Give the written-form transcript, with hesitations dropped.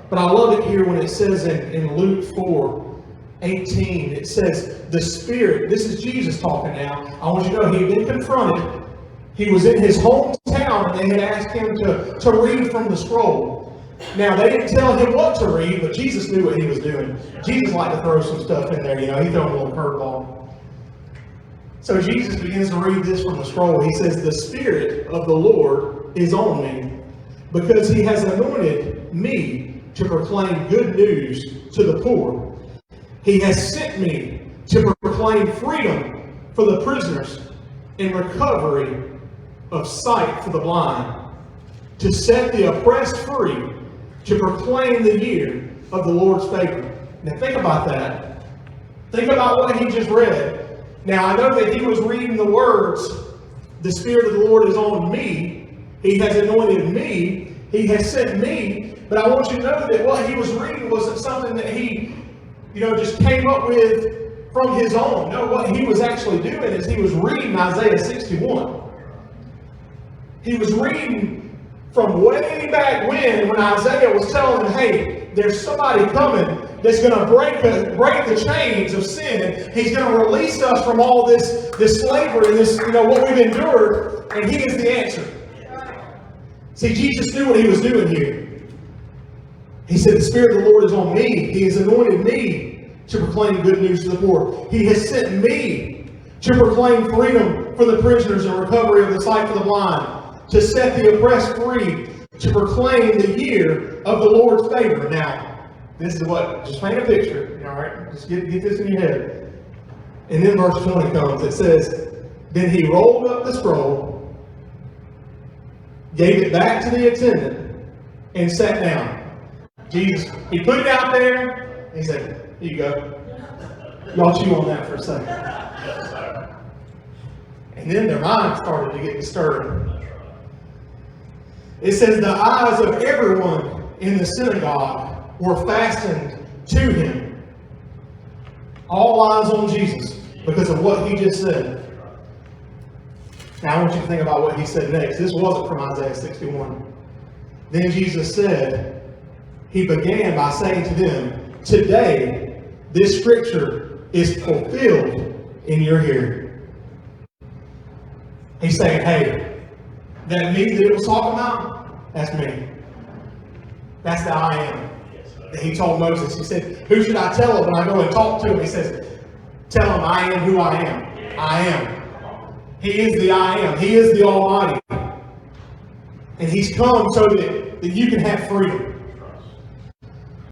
But I love it here when it says in Luke 4:18, it says, the Spirit, this is Jesus talking now. I want you to know he had been confronted. He was in his hometown and they had asked him to read from the scroll. Now, they didn't tell him what to read, but Jesus knew what he was doing. Jesus liked to throw some stuff in there, he threw a little curveball. So Jesus begins to read this from the scroll. He says, the Spirit of the Lord is on me, because he has anointed me to proclaim good news to the poor. He has sent me to proclaim freedom for the prisoners and recovery of sight for the blind, to set the oppressed free, to proclaim the year of the Lord's favor. Now think about that. Think about what he just read. Now I know that he was reading the words, the Spirit of the Lord is on me. He has anointed me. He has sent me. But I want you to know that what he was reading wasn't something that he, just came up with from his own. No, what he was actually doing is he was reading Isaiah 61. He was reading from way back when Isaiah was telling him, hey, there's somebody coming that's going to break the chains of sin. He's going to release us from all this slavery and this, what we've endured, and he is the answer. See, Jesus knew what he was doing here. He said, the Spirit of the Lord is on me. He has anointed me to proclaim good news to the poor. He has sent me to proclaim freedom for the prisoners and recovery of the sight for the blind, to set the oppressed free, to proclaim the year of the Lord's favor. Now, this is what, just paint a picture, all right? Just get this in your head. And then verse 20 comes. It says, then he rolled up the scroll, gave it back to the attendant, and sat down. Jesus, he put it out there, and he said, here you go. Y'all chew on that for a second. And then their minds started to get disturbed. It says, the eyes of everyone in the synagogue were fastened to him. All eyes on Jesus because of what he just said. Now I want you to think about what he said next. This wasn't from Isaiah 61. Then Jesus said, he began by saying to them, today this scripture is fulfilled in your hearing. He's saying, hey, that me that it was talking about, that's me. That's the I am. That he told Moses. He said, who should I tell when I go and talk to him? He says, tell him I am who I am. I am. He is the I am. He is the Almighty. And he's come so that you can have freedom.